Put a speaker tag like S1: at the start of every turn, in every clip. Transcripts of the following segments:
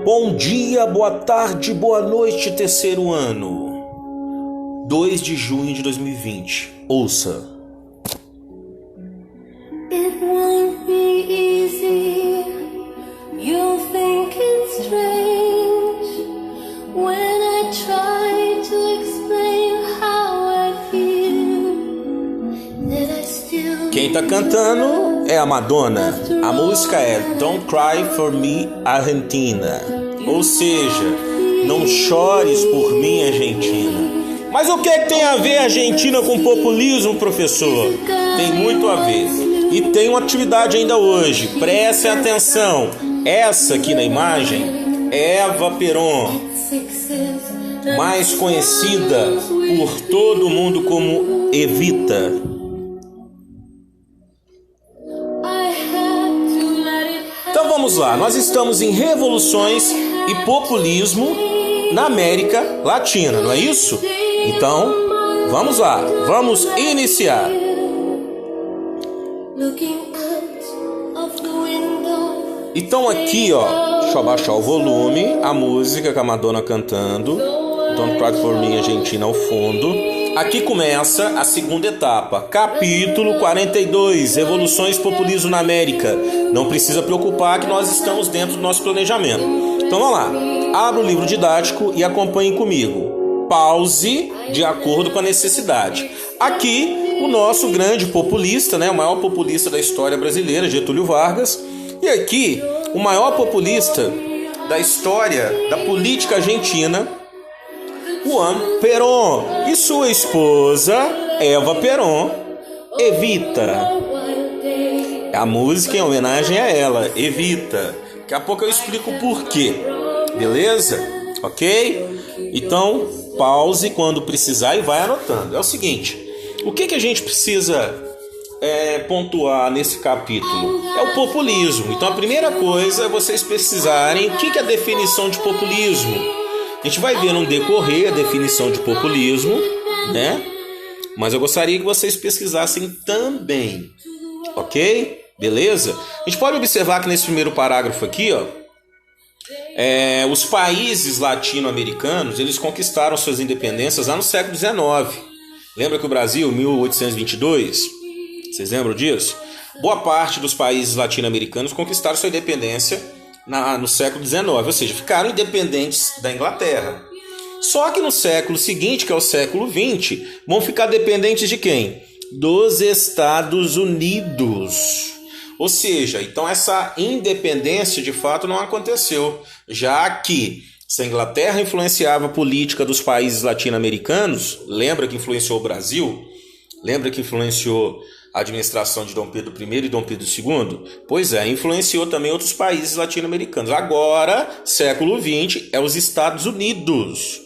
S1: Bom dia, boa tarde, boa noite, terceiro ano. 2 de junho de 2020. Ouça.
S2: It won't be easy. You'll think it's strange when I try to explain how I feel. That I still.
S1: Quem tá cantando é a Madonna. A música é Don't Cry for Me, Argentina. Ou seja, não chores por mim, Argentina. Mas o que é que tem a ver a Argentina com populismo, professor? Tem muito a ver. E tem uma atividade ainda hoje. Prestem atenção. Essa aqui na imagem é Eva Perón, mais conhecida por todo mundo como Evita. Então vamos lá. Nós estamos em revoluções e populismo na América Latina, não é isso? Então, vamos lá, vamos iniciar. Então aqui, ó, deixa eu abaixar o volume, a música que a Madonna cantando, Don't Cry For Me, Argentina ao fundo. Aqui começa a segunda etapa, capítulo 42, Revoluções e Populismo na América. Não precisa preocupar que nós estamos dentro do nosso planejamento. Então vamos lá, abra o livro didático e acompanhe comigo. Pause de acordo com a necessidade. Aqui, o nosso grande populista, né, o maior populista da história brasileira, Getúlio Vargas. E aqui, o maior populista da história da política argentina, Juan Perón. E sua esposa, Eva Perón, Evita. A música em homenagem a ela, Evita. Daqui a pouco eu explico o porquê. Beleza? Ok? Então, pause quando precisar e vai anotando. É o seguinte, o que a gente precisa pontuar nesse capítulo? É o populismo. Então, a primeira coisa é vocês pesquisarem o que é a definição de populismo. A gente vai ver no decorrer a definição de populismo, né? Mas eu gostaria que vocês pesquisassem também, ok? Beleza? A gente pode observar que nesse primeiro parágrafo aqui, ó, os países latino-americanos, eles conquistaram suas independências lá no século XIX. Lembra que o Brasil, 1822, vocês lembram disso? Boa parte dos países latino-americanos conquistaram sua independência no século XIX, ou seja, ficaram independentes da Inglaterra. Só que no século seguinte, que é o século XX, vão ficar dependentes de quem? Dos Estados Unidos. Ou seja, então essa independência de fato não aconteceu, já que se a Inglaterra influenciava a política dos países latino-americanos, lembra que influenciou o Brasil? Lembra que influenciou a administração de Dom Pedro I e Dom Pedro II? Pois é, influenciou também outros países latino-americanos. Agora, século XX, é os Estados Unidos.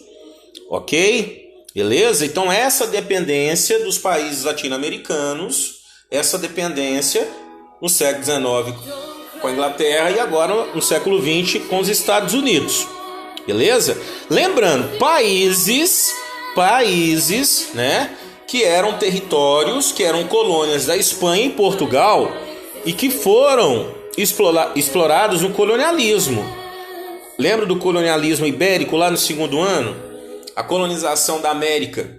S1: Ok? Beleza? Então essa dependência dos países latino-americanos, essa dependência no século XIX com a Inglaterra e agora no século XX com os Estados Unidos. Beleza? Lembrando, países, né, que eram territórios, que eram colônias da Espanha e Portugal e que foram explorados no colonialismo. Lembra do colonialismo ibérico lá no segundo ano? A colonização da América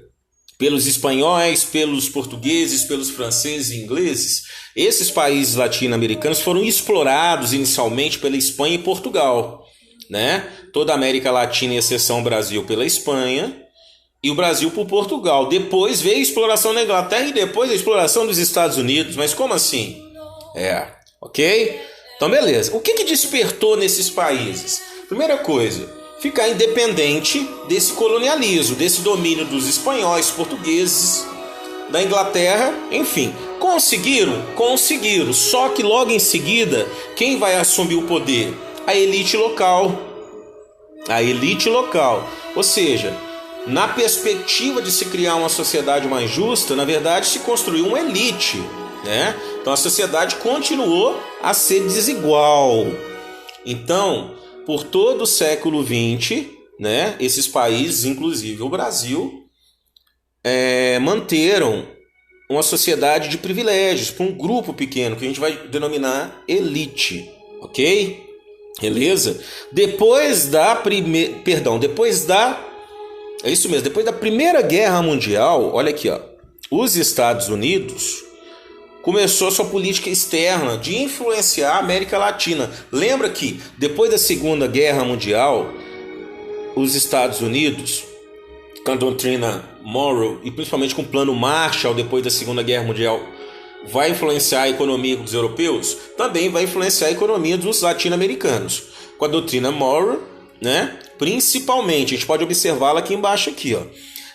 S1: pelos espanhóis, pelos portugueses, pelos franceses e ingleses. Esses países latino-americanos foram explorados inicialmente pela Espanha e Portugal, né? Toda a América Latina, exceção o Brasil, pela Espanha e o Brasil por Portugal. Depois veio a exploração da Inglaterra e depois a exploração dos Estados Unidos. Mas como assim? Ok? Então beleza. O que despertou nesses países? Primeira coisa, ficar independente desse colonialismo, desse domínio dos espanhóis, portugueses, da Inglaterra, enfim. Conseguiram? Conseguiram. Só que logo em seguida, quem vai assumir o poder? A elite local. A elite local. Ou seja, na perspectiva de se criar uma sociedade mais justa, na verdade se construiu uma elite, né? Então a sociedade continuou a ser desigual. Então, por todo o século XX, né, esses países, inclusive o Brasil, manteram uma sociedade de privilégios para um grupo pequeno que a gente vai denominar elite, ok? Beleza? Depois da Primeira Guerra Mundial, olha aqui, ó, os Estados Unidos começou sua política externa de influenciar a América Latina. Lembra que depois da Segunda Guerra Mundial, os Estados Unidos, com a doutrina Monroe e principalmente com o plano Marshall depois da Segunda Guerra Mundial, vai influenciar a economia dos europeus? Também vai influenciar a economia dos latino-americanos. Com a doutrina Monroe, né? Principalmente, a gente pode observá-la aqui embaixo aqui, ó.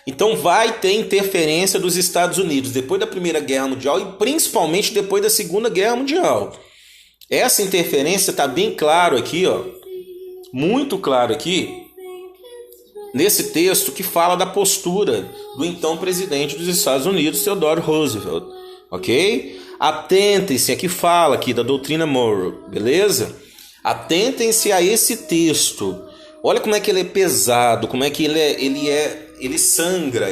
S1: Então vai ter interferência dos Estados Unidos depois da Primeira Guerra Mundial e principalmente depois da Segunda Guerra Mundial. Essa interferência está bem claro aqui, ó, muito claro aqui, nesse texto que fala da postura do então presidente dos Estados Unidos, Theodore Roosevelt, ok? Atentem-se, aqui fala aqui da doutrina Monroe, beleza? Atentem-se a esse texto. Olha como é que ele é pesado, como é que ele sangra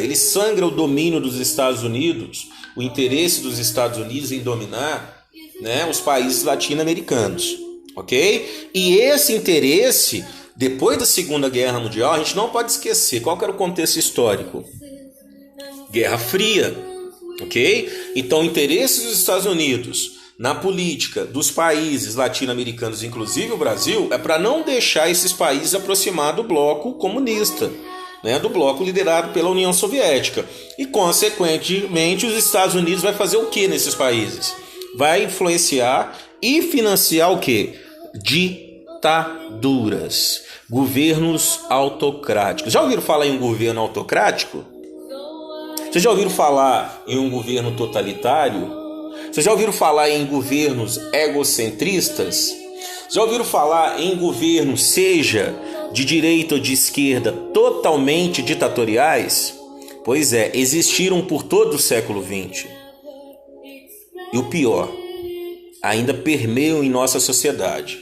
S1: o domínio dos Estados Unidos, o interesse dos Estados Unidos em dominar, né, os países latino-americanos, ok? E esse interesse, depois da Segunda Guerra Mundial, a gente não pode esquecer qual que era o contexto histórico. Guerra Fria, ok? Então o interesse dos Estados Unidos na política dos países latino-americanos, inclusive o Brasil, é para não deixar esses países aproximar do bloco comunista, né, do bloco liderado pela União Soviética. E, consequentemente, os Estados Unidos vai fazer o que nesses países? Vai influenciar e financiar o que? Ditaduras, governos autocráticos. Já ouviram falar em um governo autocrático? Vocês já ouviram falar em um governo totalitário? Vocês já ouviram falar em governos egocentristas? Já ouviram falar em governos, seja de direita ou de esquerda, totalmente ditatoriais? Pois é, existiram por todo o século XX. E o pior, ainda permeiam em nossa sociedade.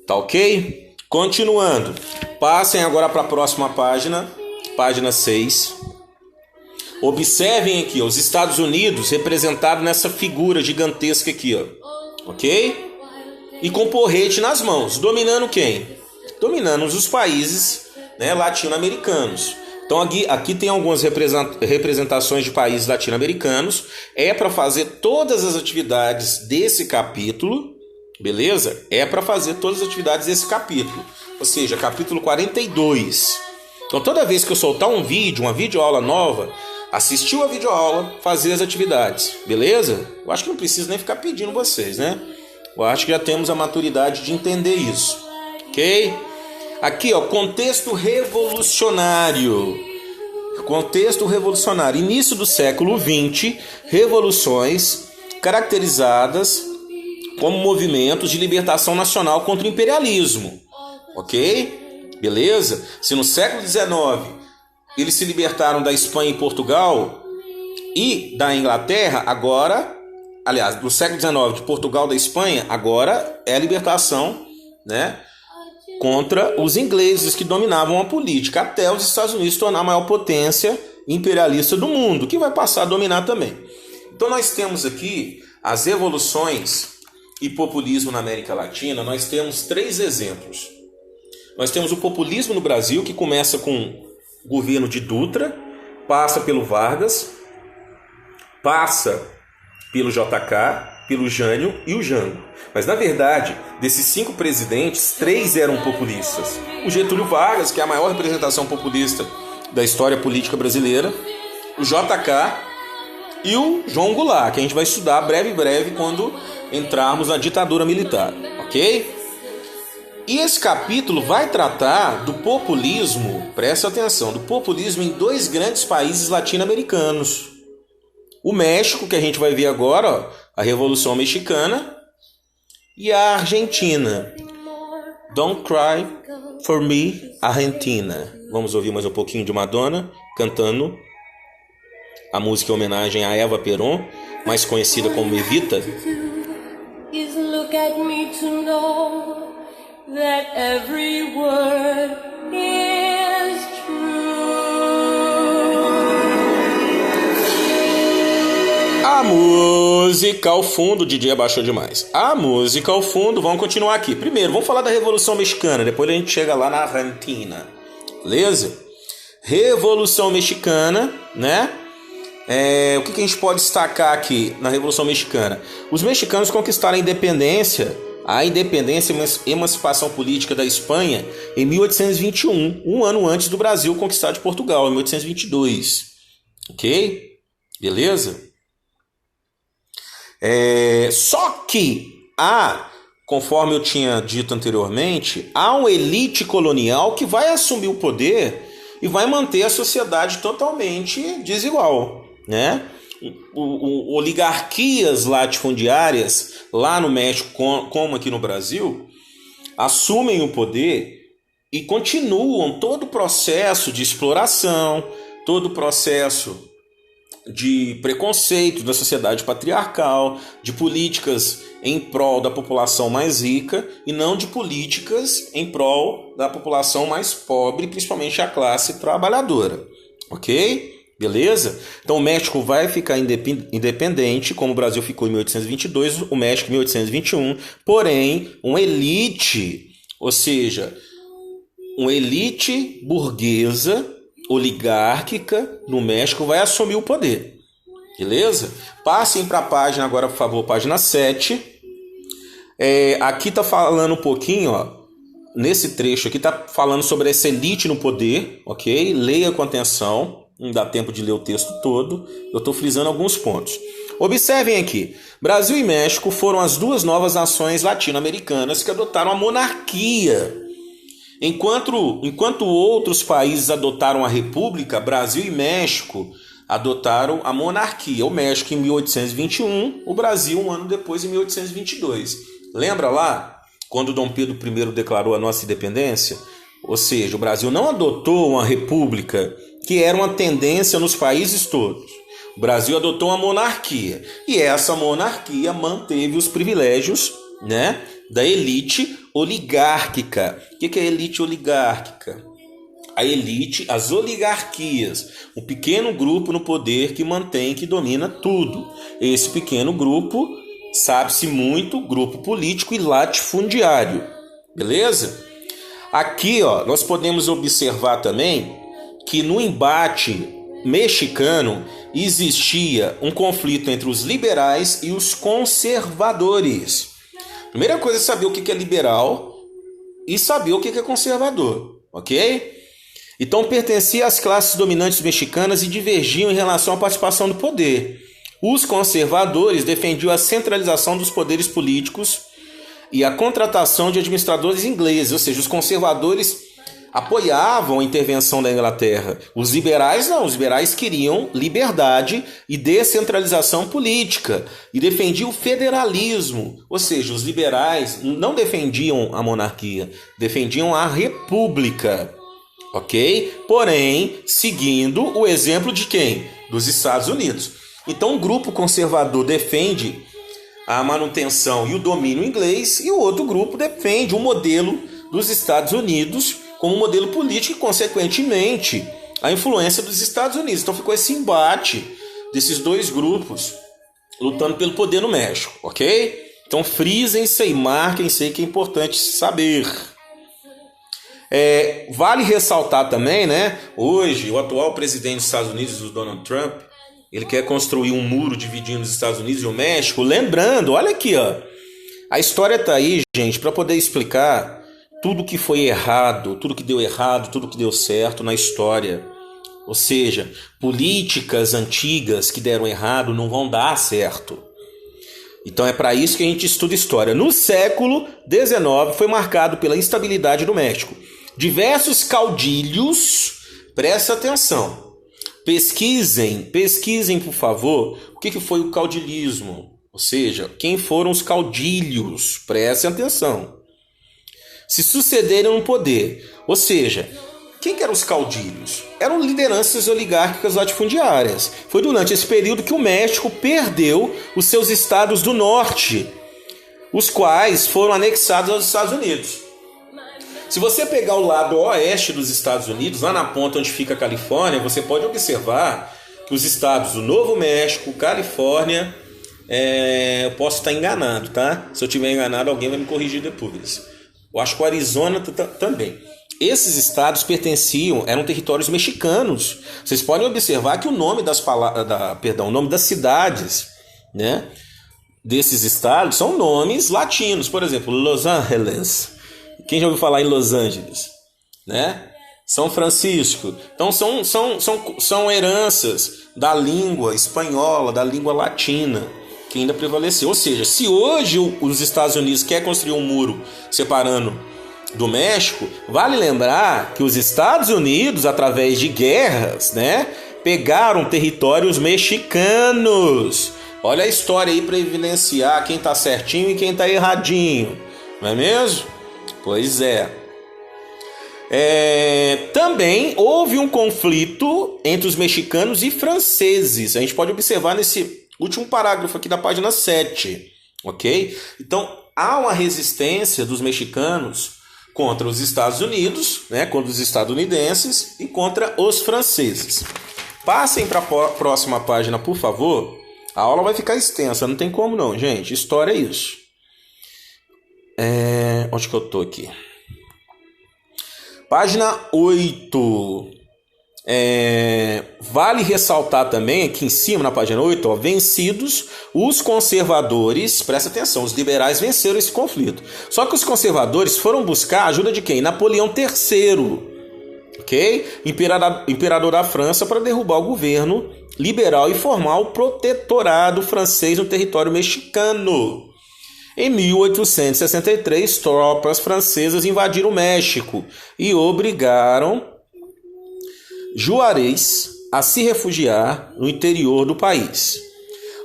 S1: Tá ok? Continuando. Passem agora para a próxima página, página 6. Observem aqui, ó, os Estados Unidos representados nessa figura gigantesca aqui, ó, ok? E com porrete nas mãos, dominando quem? Dominando os países, né, latino-americanos. Então aqui tem algumas representações de países latino-americanos. É para fazer todas as atividades desse capítulo, beleza? É para fazer todas as atividades desse capítulo, ou seja, capítulo 42. Então toda vez que eu soltar um vídeo, uma videoaula nova, assistiu a videoaula, fazer as atividades, beleza? Eu acho que não preciso nem ficar pedindo vocês, né? Eu acho que já temos a maturidade de entender isso, ok? Aqui, ó, contexto revolucionário. Contexto revolucionário. Início do século XX, revoluções caracterizadas como movimentos de libertação nacional contra o imperialismo, ok? Beleza? Se no século XIX eles se libertaram da Espanha e Portugal e da Inglaterra, agora, aliás, no século XIX, de Portugal e da Espanha, agora é a libertação, né, contra os ingleses que dominavam a política, até os Estados Unidos se tornar a maior potência imperialista do mundo, que vai passar a dominar também. Então nós temos aqui as revoluções e populismo na América Latina. Nós temos 3 exemplos. Nós temos o populismo no Brasil, que começa com o governo de Dutra, passa pelo Vargas, passa pelo JK, pelo Jânio e o Jango. Mas na verdade, desses 5 presidentes, 3 eram populistas. O Getúlio Vargas, que é a maior representação populista da história política brasileira, o JK e o João Goulart, que a gente vai estudar breve quando entrarmos na ditadura militar, ok? E esse capítulo vai tratar do populismo, presta atenção, do populismo em 2 grandes países latino-americanos. O México, que a gente vai ver agora, ó, a Revolução Mexicana, e a Argentina. Don't Cry for Me, Argentina. Vamos ouvir mais um pouquinho de Madonna cantando a música em homenagem a Eva Perón, mais conhecida como Evita.
S2: Is look at me to know that every word is true.
S1: A música ao fundo, o DJ abaixou demais. A música ao fundo, vamos continuar aqui. Primeiro, vamos falar da Revolução Mexicana, depois a gente chega lá na Argentina. Beleza? Revolução Mexicana, né? O que a gente pode destacar aqui na Revolução Mexicana? Os mexicanos conquistaram a independência e emancipação política da Espanha em 1821, um ano antes do Brasil conquistar de Portugal, em 1822. Ok? Beleza? Só que conforme eu tinha dito anteriormente, há uma elite colonial que vai assumir o poder e vai manter a sociedade totalmente desigual, né? Oligarquias latifundiárias lá no México, como aqui no Brasil, assumem o poder e continuam todo o processo de exploração, todo o processo de preconceito da sociedade patriarcal, de políticas em prol da população mais rica e não de políticas em prol da população mais pobre, principalmente a classe trabalhadora. Ok? Beleza? Então o México vai ficar independente, como o Brasil ficou em 1822, o México em 1821, porém uma elite, ou seja, uma elite burguesa, oligárquica no México vai assumir o poder. Beleza? Passem para a página agora, por favor, página 7. Aqui está falando um pouquinho, nesse trecho aqui está falando sobre essa elite no poder, ok? Leia com atenção, não dá tempo de ler o texto todo, eu estou frisando alguns pontos. Observem aqui, Brasil e México foram as duas novas nações latino-americanas que adotaram a monarquia. Enquanto outros países adotaram a república, Brasil e México adotaram a monarquia. O México em 1821, o Brasil um ano depois em 1822. Lembra lá quando Dom Pedro I declarou a nossa independência? Ou seja, o Brasil não adotou uma república, que era uma tendência nos países todos. O Brasil adotou uma monarquia. E essa monarquia manteve os privilégios, né, da elite oligárquica. O que é elite oligárquica? A elite, as oligarquias, um pequeno grupo no poder que mantém, que domina tudo. Esse pequeno grupo, sabe-se muito, grupo político e latifundiário. Beleza? Aqui, nós podemos observar também que no embate mexicano existia um conflito entre os liberais e os conservadores. Primeira coisa é saber o que é liberal e saber o que é conservador, ok? Então pertencia às classes dominantes mexicanas e divergiam em relação à participação do poder. Os conservadores defendiam a centralização dos poderes políticos e a contratação de administradores ingleses, ou seja, os conservadores apoiavam a intervenção da Inglaterra. Os liberais não, os liberais queriam liberdade e descentralização política e defendiam o federalismo, ou seja, os liberais não defendiam a monarquia, defendiam a república, ok? Porém, seguindo o exemplo de quem? Dos Estados Unidos. Então, o grupo conservador defende a manutenção e o domínio inglês e o outro grupo defende o modelo dos Estados Unidos como modelo político e, consequentemente, a influência dos Estados Unidos. Então ficou esse embate desses dois grupos lutando pelo poder no México, ok? Então frisem-se e marquem-se aí que é importante saber. Vale ressaltar também, né? Hoje, o atual presidente dos Estados Unidos, o Donald Trump, ele quer construir um muro dividindo os Estados Unidos e o México. Lembrando, olha aqui, a história está aí, gente, para poder explicar tudo que foi errado, tudo que deu errado, tudo que deu certo na história. Ou seja, políticas antigas que deram errado não vão dar certo. Então é para isso que a gente estuda história. No século XIX foi marcado pela instabilidade do México. Diversos caudilhos, presta atenção, pesquisem por favor, o que foi o caudilismo. Ou seja, quem foram os caudilhos, prestem atenção. Se sucederam no poder. Ou seja, quem que eram os caudilhos? Eram lideranças oligárquicas latifundiárias. Foi durante esse período que o México perdeu os seus estados do norte, os quais foram anexados aos Estados Unidos. Se você pegar o lado oeste dos Estados Unidos, lá na ponta onde fica a Califórnia, você pode observar que os estados do Novo México, Califórnia, eu posso estar enganado, tá? Se eu estiver enganado, alguém vai me corrigir depois. Eu acho que o Arizona também. Esses estados eram territórios mexicanos. Vocês podem observar que o nome o nome das cidades, né, desses estados são nomes latinos. Por exemplo, Los Angeles. Quem já ouviu falar em Los Angeles? Né? São Francisco. Então são heranças da língua espanhola, da língua latina, que ainda prevaleceu. Ou seja, se hoje os Estados Unidos quer construir um muro separando do México, vale lembrar que os Estados Unidos, através de guerras, né, pegaram territórios mexicanos. Olha a história aí para evidenciar quem está certinho e quem está erradinho, não é mesmo? Pois é. Também houve um conflito entre os mexicanos e franceses. A gente pode observar nesse último parágrafo aqui da página 7, ok? Então, há uma resistência dos mexicanos contra os Estados Unidos, né, contra os estadunidenses e contra os franceses. Passem para a próxima página, por favor. A aula vai ficar extensa, não tem como não, gente. História é isso. Onde que eu tô aqui? Página 8. Vale ressaltar também, aqui em cima na página 8, ó, vencidos os conservadores, presta atenção, os liberais venceram esse conflito. Só que os conservadores foram buscar a ajuda de quem? Napoleão III, ok? Imperador da França, para derrubar o governo liberal e formar o protetorado francês no território mexicano. Em 1863, tropas francesas invadiram o México e obrigaram Juarez a se refugiar no interior do país.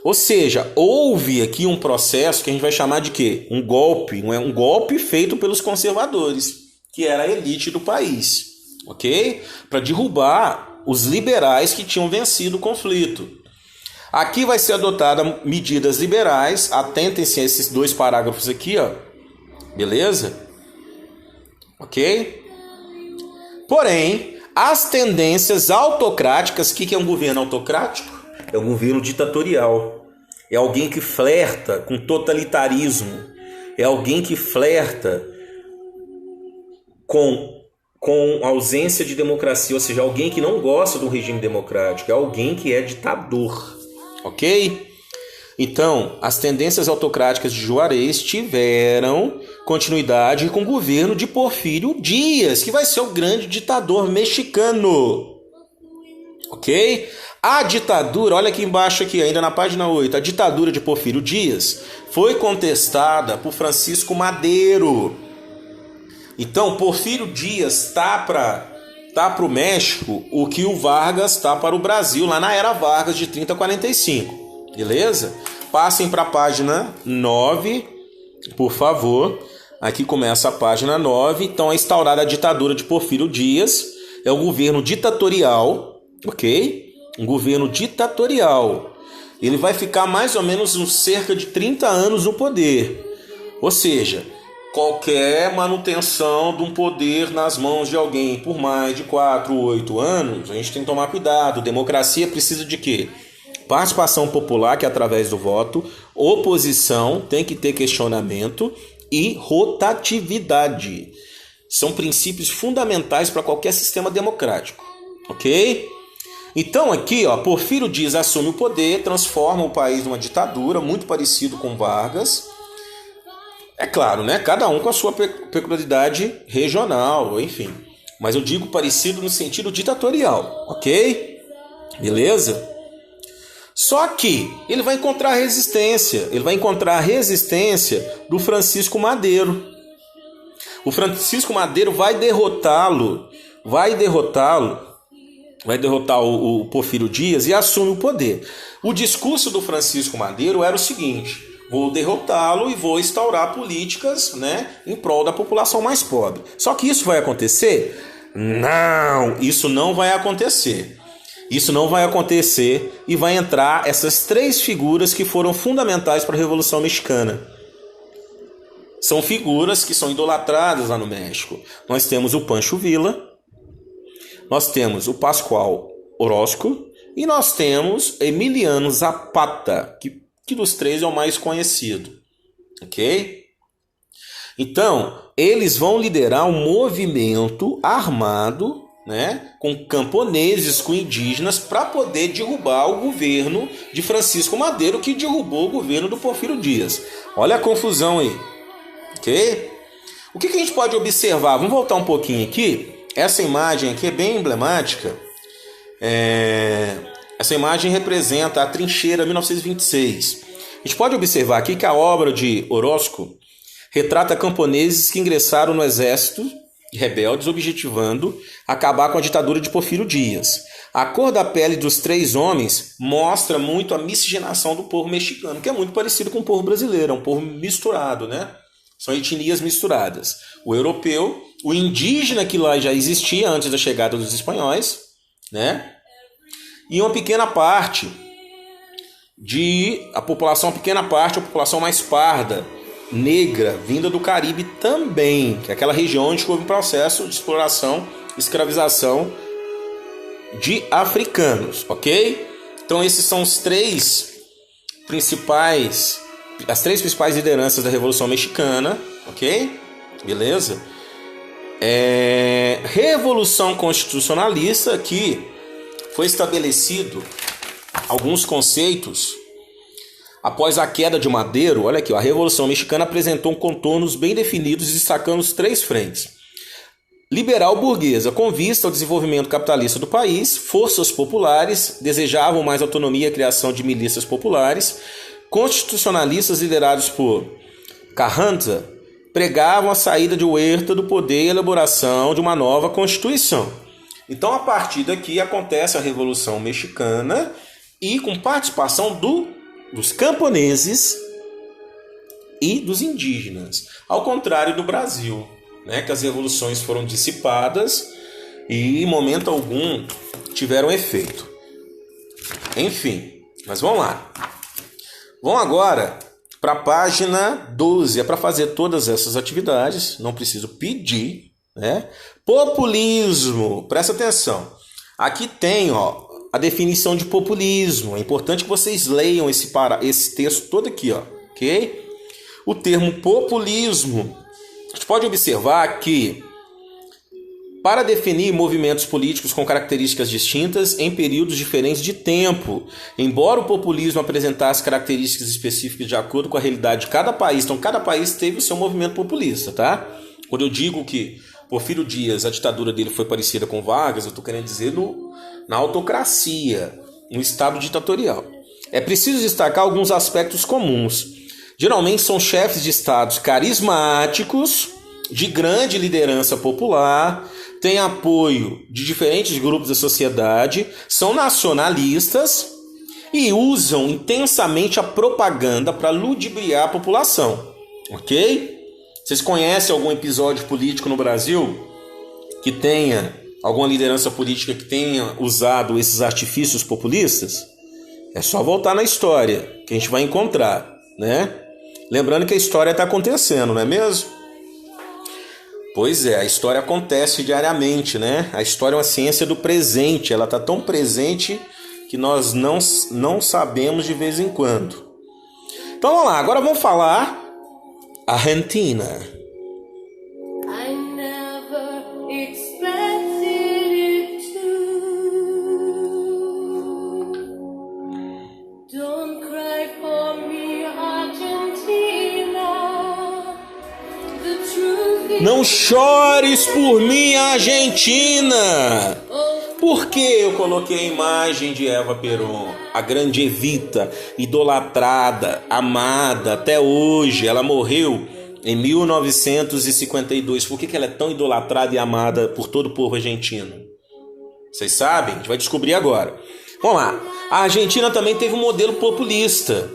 S1: Ou seja, houve aqui um processo que a gente vai chamar de quê? Um golpe feito pelos conservadores, que era a elite do país, ok? Para derrubar os liberais que tinham vencido o conflito. Aqui vai ser adotada medidas liberais, atentem-se a esses dois parágrafos aqui, ó. Beleza? Ok? Porém, as tendências autocráticas, o que é um governo autocrático? É um governo ditatorial. É alguém que flerta com totalitarismo. É alguém que flerta com ausência de democracia, ou seja, alguém que não gosta do regime democrático, é alguém que é ditador. Ok? Então, as tendências autocráticas de Juarez tiveram continuidade com o governo de Porfírio Dias, que vai ser o grande ditador mexicano. Ok? A ditadura, olha aqui embaixo, aqui, ainda na página 8, a ditadura de Porfírio Dias foi contestada por Francisco Madero. Então, Porfírio Dias tá para o México o que o Vargas tá para o Brasil, lá na era Vargas de 30 a 45. Beleza? Passem para a página 9, por favor. Aqui começa a página 9. Então, é instaurada a ditadura de Porfírio Dias. É um governo ditatorial, ok? Um governo ditatorial. Ele vai ficar mais ou menos uns cerca de 30 anos no poder. Ou seja, qualquer manutenção de um poder nas mãos de alguém por mais de 4 ou 8 anos, a gente tem que tomar cuidado. Democracia precisa de quê? Participação popular, que é através do voto. Oposição, tem que ter questionamento. E rotatividade. São princípios fundamentais para qualquer sistema democrático. Ok? Então aqui, ó, Porfírio Dias assume o poder, transforma o país numa ditadura, muito parecido com Vargas. É claro, né? Cada um com a sua peculiaridade regional, enfim. Mas eu digo parecido no sentido ditatorial, ok? Beleza? Só que ele vai encontrar resistência. Ele vai encontrar a resistência do Francisco Madero. O Francisco Madero vai derrotá-lo. Vai derrotar o Porfírio Dias e assume o poder. O discurso do Francisco Madero era o seguinte: vou derrotá-lo e vou instaurar políticas, né, em prol da população mais pobre. Só que isso vai acontecer? Não, isso não vai acontecer. Isso não vai acontecer e vai entrar essas 3 figuras que foram fundamentais para a Revolução Mexicana. São figuras que são idolatradas lá no México. Nós temos o Pancho Villa, nós temos o Pascual Orozco E nós temos Emiliano Zapata, que dos três é o mais conhecido. Ok? Então, eles vão liderar um movimento armado, né, com camponeses, com indígenas, para poder derrubar o governo de Francisco Madeiro, que derrubou o governo do Porfírio Dias. Olha a confusão aí. Ok? O que a gente pode observar? Vamos voltar um pouquinho aqui. Essa imagem aqui é bem emblemática. Essa imagem representa a trincheira 1926. A gente pode observar aqui que a obra de Orozco retrata camponeses que ingressaram no exército rebeldes, objetivando acabar com a ditadura de Porfírio Dias. A cor da pele dos três homens mostra muito a miscigenação do povo mexicano, que é muito parecido com o povo brasileiro, é um povo misturado, né? São etnias misturadas. O europeu, o indígena que lá já existia antes da chegada dos espanhóis, né? E uma pequena parte a população mais parda, negra, vinda do Caribe também, que é aquela região onde houve um processo de exploração, escravização de africanos, ok? Então esses são as três principais lideranças da Revolução Mexicana, ok? Beleza? Revolução Constitucionalista, que foi estabelecido alguns conceitos. Após a queda de Madero, olha aqui, a Revolução Mexicana apresentou contornos bem definidos, destacando os três frentes. Liberal burguesa, com vista ao desenvolvimento capitalista do país, forças populares desejavam mais autonomia e a criação de milícias populares. Constitucionalistas liderados por Carranza pregavam a saída de Huerta do poder e a elaboração de uma nova Constituição. Então, a partir daqui acontece a Revolução Mexicana e com participação dos camponeses e dos indígenas, ao contrário do Brasil, né, que as revoluções foram dissipadas e em momento algum tiveram efeito. Enfim, mas vamos lá. Vamos agora para a página 12, é para fazer todas essas atividades, não preciso pedir, né? Populismo, presta atenção. Aqui tem, a definição de populismo. É importante que vocês leiam esse texto todo aqui, ok? O termo populismo, a gente pode observar que, para definir movimentos políticos com características distintas em períodos diferentes de tempo, embora o populismo apresentasse características específicas de acordo com a realidade de cada país, então cada país teve o seu movimento populista, tá? Quando eu digo que Porfírio Dias, a ditadura dele foi parecida com Vargas, eu estou querendo dizer na autocracia, no estado ditatorial. É preciso destacar alguns aspectos comuns. Geralmente são chefes de estados carismáticos, de grande liderança popular, têm apoio de diferentes grupos da sociedade, são nacionalistas e usam intensamente a propaganda para ludibriar a população. Ok? Vocês conhecem algum episódio político no Brasil que tenha alguma liderança política que tenha usado esses artifícios populistas? É só voltar na história que a gente vai encontrar, né? Lembrando que a história está acontecendo, não é mesmo? Pois é, a história acontece diariamente, né? A história é uma ciência do presente, ela está tão presente que nós não sabemos de vez em quando. Então vamos lá, agora vamos falar Argentina.
S2: I never expected it to. Don't cry for me, Argentina. The truth is...
S1: Não chores por mim, Argentina. Por que eu coloquei a imagem de Eva Perón, a grande Evita, idolatrada, amada até hoje? Ela morreu em 1952. Por que ela é tão idolatrada e amada por todo o povo argentino? Vocês sabem? A gente vai descobrir agora. Vamos lá. A Argentina também teve um modelo populista,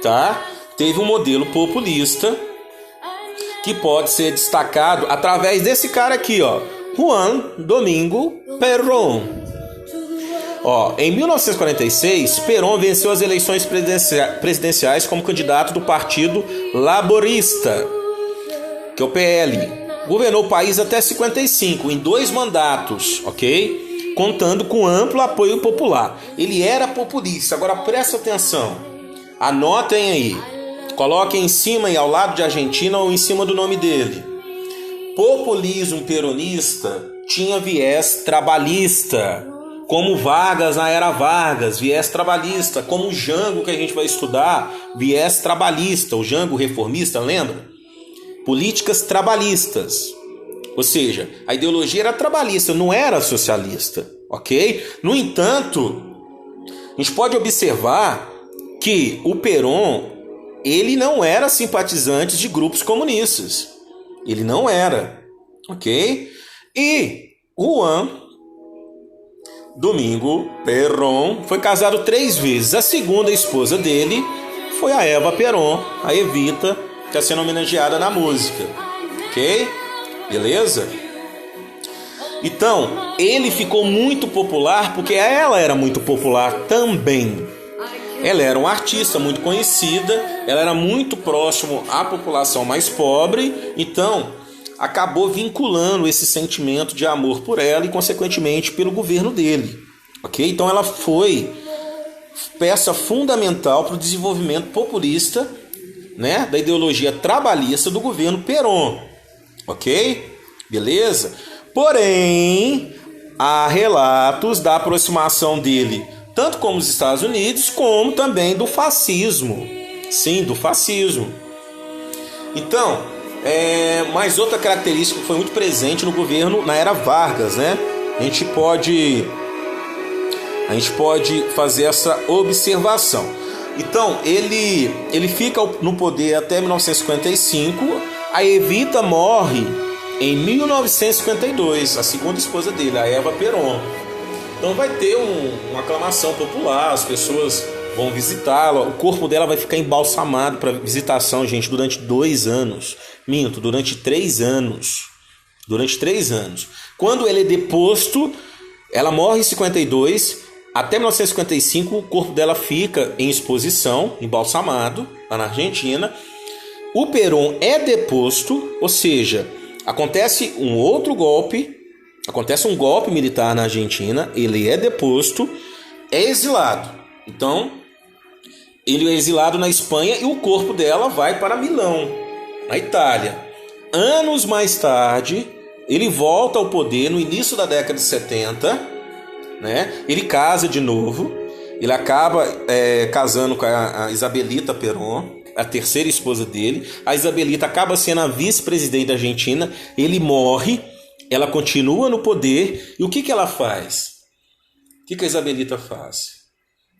S1: tá? Teve um modelo populista que pode ser destacado através desse cara aqui, Juan Domingo Perón. Em 1946, Perón venceu as eleições presidenciais como candidato do Partido Laborista, que é o PL. Governou o país até 55, em 2 mandatos, ok? contando com amplo apoio popular. Ele era populista. Agora presta atenção, anotem aí, coloquem em cima e ao lado de Argentina ou em cima do nome dele. Populismo peronista tinha viés trabalhista, como Vargas na era Vargas, viés trabalhista, como o Jango que a gente vai estudar, viés trabalhista, o Jango reformista, lembra? Políticas trabalhistas, ou seja, a ideologia era trabalhista, não era socialista, ok? No entanto, a gente pode observar que o Perón, ele não era simpatizante de grupos comunistas, ele não era, ok? E Juan Domingo Perón foi casado 3 vezes. A segunda esposa dele foi a Eva Perón, a Evita, que está sendo homenageada na música. Ok? Beleza? Então, ele ficou muito popular porque ela era muito popular também. Ela era uma artista muito conhecida, ela era muito próximo à população mais pobre, então acabou vinculando esse sentimento de amor por ela e, consequentemente, pelo governo dele. Ok? Então ela foi peça fundamental para o desenvolvimento populista, né, da ideologia trabalhista do governo Perón. Ok? Beleza? Porém, há relatos da aproximação dele tanto com os Estados Unidos como também do fascismo. Sim, do fascismo. Então, mais outra característica que foi muito presente no governo na era Vargas, né? A gente pode fazer essa observação. Então, ele fica no poder até 1955. A Evita morre em 1952, a segunda esposa dele, a Eva Perón. Então vai ter uma aclamação popular, as pessoas vão visitá-la, o corpo dela vai ficar embalsamado para visitação, gente, durante 2 anos. Minto, durante 3 anos. Durante 3 anos. Quando ele é deposto, ela morre em 52, até 1955 o corpo dela fica em exposição, embalsamado, lá na Argentina. O Perón é deposto, ou seja, acontece um outro golpe, acontece um golpe militar na Argentina, ele é deposto, é exilado. Então, ele é exilado na Espanha e o corpo dela vai para Milão, na Itália. Anos mais tarde, ele volta ao poder no início da década de 70, né? Ele casa de novo, ele acaba casando com a Isabelita Perón, a terceira esposa dele. A Isabelita acaba sendo a vice-presidente da Argentina, ele morre, ela continua no poder, e o que ela faz? O que a Isabelita faz?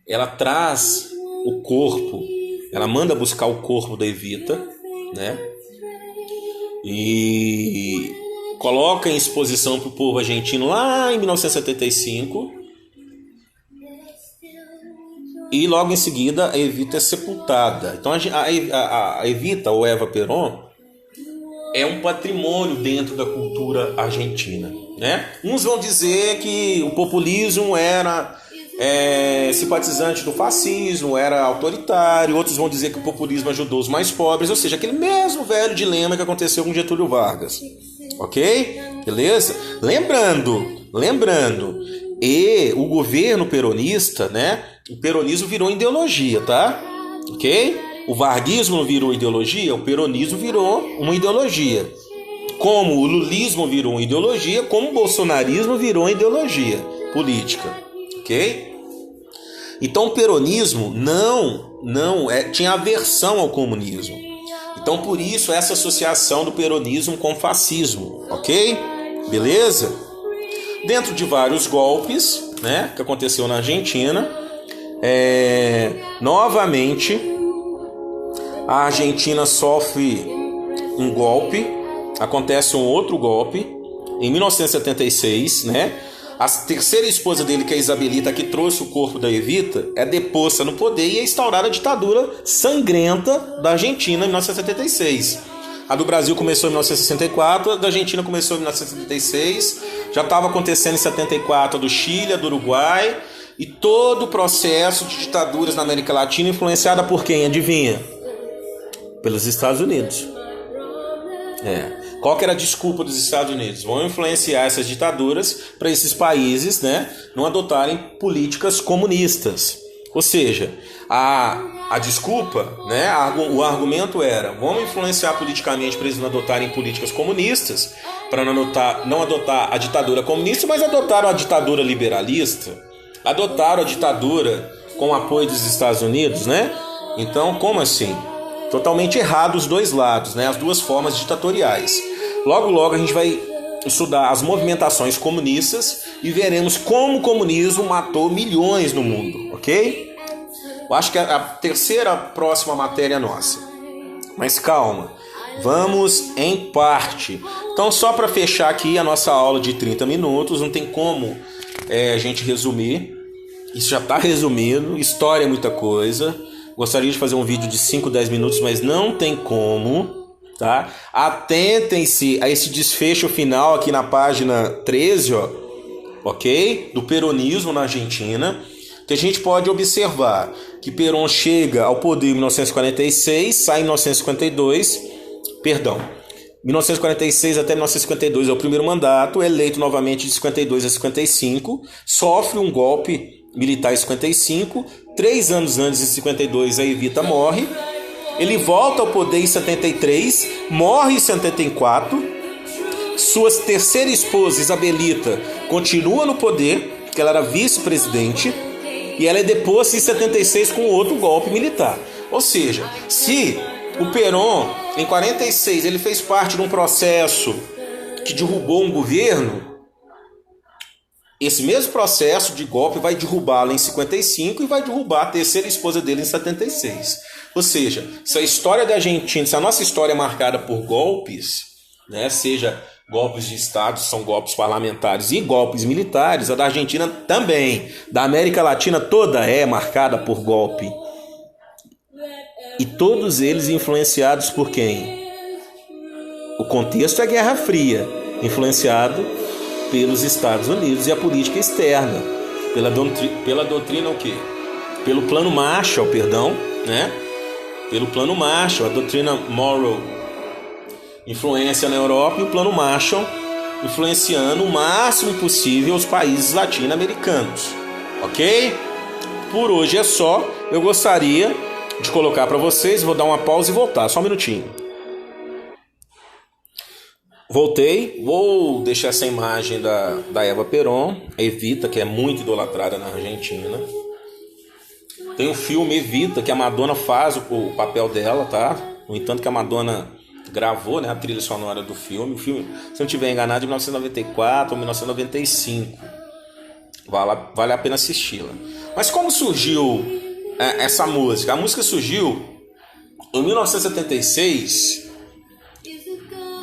S1: Ela traz o corpo, ela manda buscar o corpo da Evita, né? E coloca em exposição para o povo argentino lá em 1975. E logo em seguida a Evita é sepultada. Então a Evita, ou Eva Perón, é um patrimônio dentro da cultura argentina, né? Uns vão dizer que o populismo era simpatizante do fascismo, era autoritário. Outros vão dizer que o populismo ajudou os mais pobres. Ou seja, aquele mesmo velho dilema que aconteceu com Getúlio Vargas. Ok? Beleza? Lembrando, e o governo peronista, né? O peronismo virou ideologia, tá? Ok? O varguismo não virou ideologia, o peronismo virou uma ideologia. Como o lulismo virou uma ideologia, como o bolsonarismo virou uma ideologia política. Ok? Então o peronismo tinha aversão ao comunismo. Então por isso essa associação do peronismo com o fascismo. Ok? Beleza? Dentro de vários golpes, né, que aconteceu na Argentina, novamente a Argentina sofre um golpe, acontece um outro golpe em 1976, né? A terceira esposa dele, que é a Isabelita, que trouxe o corpo da Evita, é deposta no poder e é instaurada a ditadura sangrenta da Argentina em 1976. A do Brasil começou em 1964, a da Argentina começou em 1976, já estava acontecendo em 74 a do Chile, a do Uruguai, e todo o processo de ditaduras na América Latina influenciada por quem? Adivinha? Pelos Estados Unidos. Qual que era a desculpa dos Estados Unidos? Vão influenciar essas ditaduras para esses países, né, não adotarem políticas comunistas. Ou seja, a desculpa, né, o argumento era: vamos influenciar politicamente para eles não adotarem políticas comunistas, para não adotar a ditadura comunista, mas adotaram a ditadura liberalista, adotaram a ditadura com o apoio dos Estados Unidos, né? Então, como assim? Totalmente errado os dois lados, né? As duas formas ditatoriais. Logo a gente vai estudar as movimentações comunistas e veremos como o comunismo matou milhões no mundo, ok? Eu acho que é a terceira próxima matéria nossa. Mas calma, vamos em parte. Então, só para fechar aqui a nossa aula de 30 minutos, não tem como a gente resumir. Isso já está resumido, história é muita coisa. Gostaria de fazer um vídeo de 5, 10 minutos, mas não tem como, tá? Atentem-se a esse desfecho final aqui na página 13, ó, ok? Do peronismo na Argentina, que a gente pode observar que Perón chega ao poder em 1946, sai em 1952, 1946 até 1952 é o primeiro mandato, eleito novamente de 52 a 55, sofre um golpe militar em 55, 3 anos antes, em 52, a Evita morre, ele volta ao poder em 73, morre em 74, sua terceira esposa, Isabelita, continua no poder, porque ela era vice-presidente, e ela é deposta em 76 com outro golpe militar. Ou seja, se o Perón, em 46, ele fez parte de um processo que derrubou um governo, esse mesmo processo de golpe vai derrubá-la em 55 e vai derrubar a terceira esposa dele em 76. Ou seja, se a história da Argentina, se a nossa história é marcada por golpes, né, seja golpes de Estado, são golpes parlamentares e golpes militares, a da Argentina também, da América Latina toda é marcada por golpe. E todos eles influenciados por quem? O contexto é Guerra Fria, influenciado pelos Estados Unidos e a política externa, pela doutrina o quê? Pelo plano Marshall, né? Pelo plano Marshall, a doutrina Monroe, influência na Europa, e o plano Marshall influenciando o máximo possível os países latino-americanos, ok? Por hoje é só. Eu gostaria de colocar para vocês, vou dar uma pausa e voltar, só um minutinho. Voltei, vou deixar essa imagem da Eva Perón, Evita, que é muito idolatrada na Argentina. Tem o filme Evita, que a Madonna faz o papel dela, tá? No entanto que a Madonna gravou, né, a trilha sonora do filme. O filme, se eu não estiver enganado, de 1994 ou 1995. Vale a pena assisti-la. Mas como surgiu essa música? A música surgiu em 1976...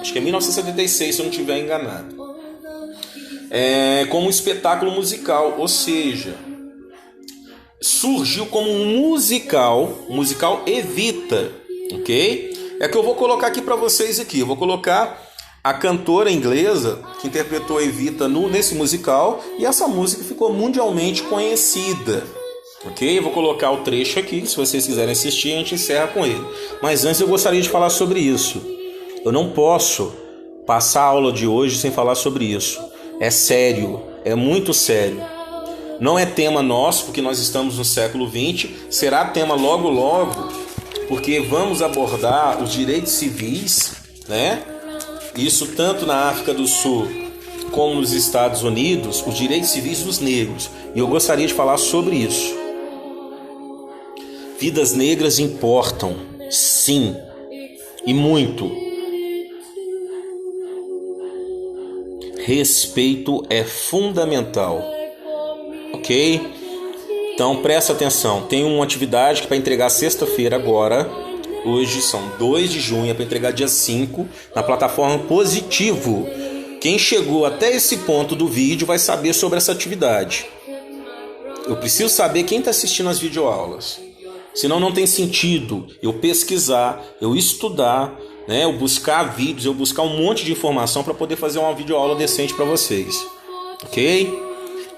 S1: Acho que é 1976, se eu não estiver enganado. Como um espetáculo musical, ou seja, surgiu como um musical Evita, ok? É que eu vou colocar aqui para vocês aqui. Eu vou colocar a cantora inglesa que interpretou Evita nesse musical, e essa música ficou mundialmente conhecida, ok? Eu vou colocar o trecho aqui, se vocês quiserem assistir, a gente encerra com ele. Mas antes eu gostaria de falar sobre isso. Eu não posso passar a aula de hoje sem falar sobre isso. É sério, é muito sério. Não é tema nosso, porque nós estamos no século XX. Será tema logo, porque vamos abordar os direitos civis, né? Isso tanto na África do Sul como nos Estados Unidos, os direitos civis dos negros. E eu gostaria de falar sobre isso. Vidas negras importam, sim, e muito. Respeito é fundamental, ok? Então presta atenção, tem uma atividade que para entregar sexta-feira agora, hoje são 2 de junho, é para entregar dia 5, na plataforma Positivo. Quem chegou até esse ponto do vídeo vai saber sobre essa atividade. Eu preciso saber quem está assistindo as videoaulas, senão não tem sentido eu pesquisar, eu estudar, né, eu buscar vídeos, eu buscar um monte de informação para poder fazer uma videoaula decente para vocês, ok?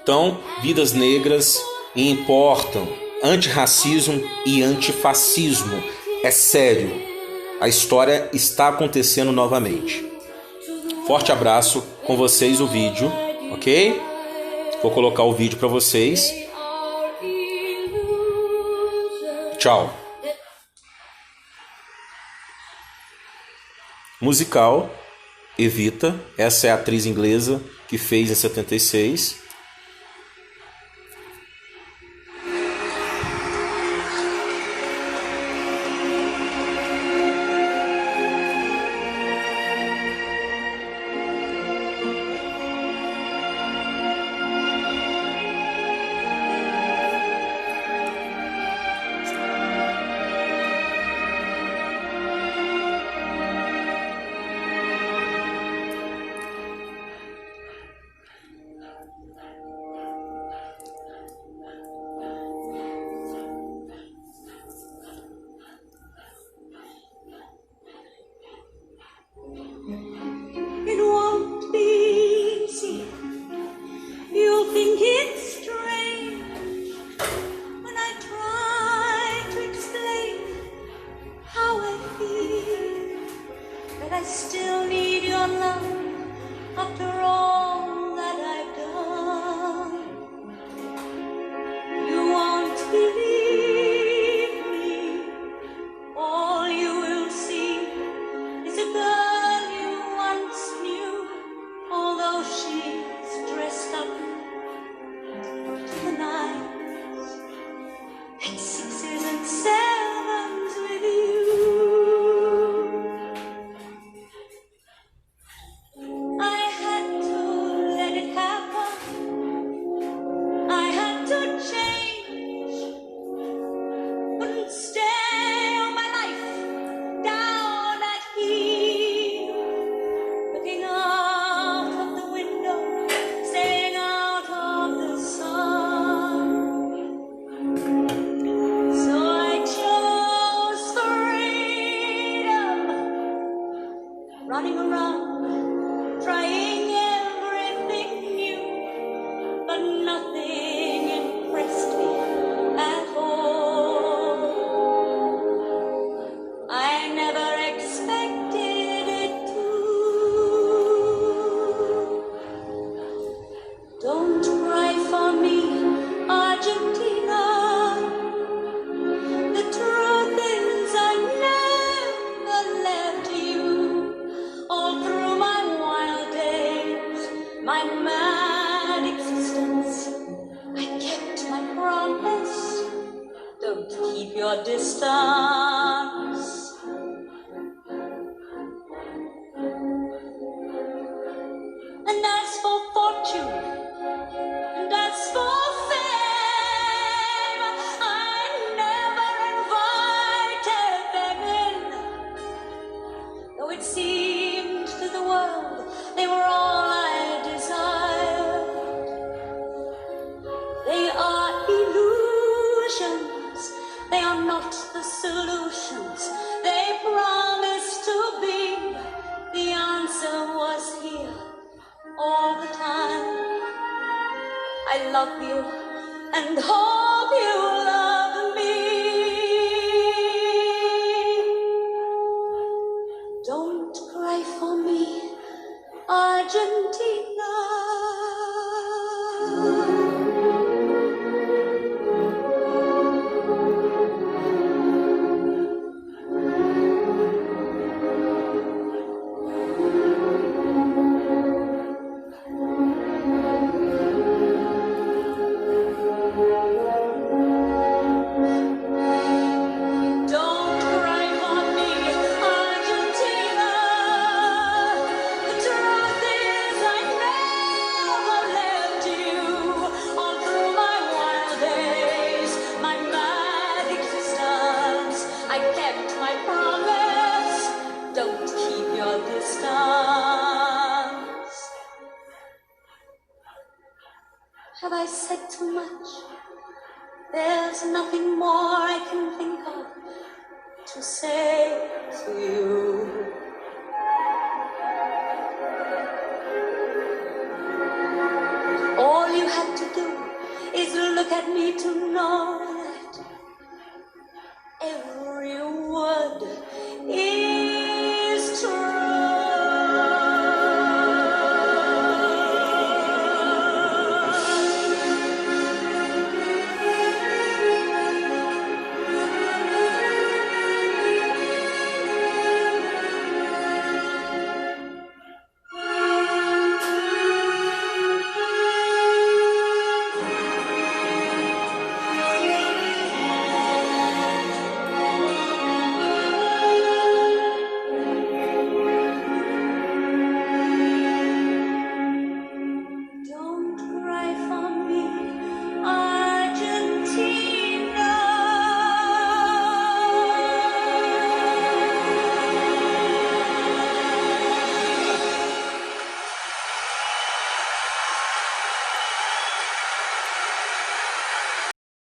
S1: Então, vidas negras importam, antirracismo e antifascismo, é sério, A história está acontecendo novamente. Forte abraço, com vocês o vídeo, ok? Vou colocar o vídeo para vocês. Tchau. Musical, Evita. Essa é a atriz inglesa que fez em 76.
S2: It won't be easy. You'll think it's strange when I try to explain how I feel, that I still need your love after all that I've done. You won't believe me. All you will see is a girl you once knew, although she's dressed up to the nines, at sixes and sevens with you. I had to let it happen. I had to change. Couldn't stay all my life down at heel, looking out of the window, staying out of the sun. So I chose freedom, running around, trying everything new, but nothing impressed me at all. I never expected it to. Don't cry for me, Argentina. The truth is I never left you. All through my wild days, my mad existence, I kept my promise. Don't keep your distance. And as for fortune, and as for fame, I never invited them in. Though it seemed to the world they were all I desired. They are illusions, they are not the solutions they promised to be. The answer was here all the time. I love you and hope you love me. Don't cry for me, Argentina. Don't cry for me, Argentina. The truth is I never left you. All through my wild days, my mad existence, I kept my promise. Don't keep your distance. Have I said too much? There's nothing more I can think of to say to you. All you had to do is look at me to know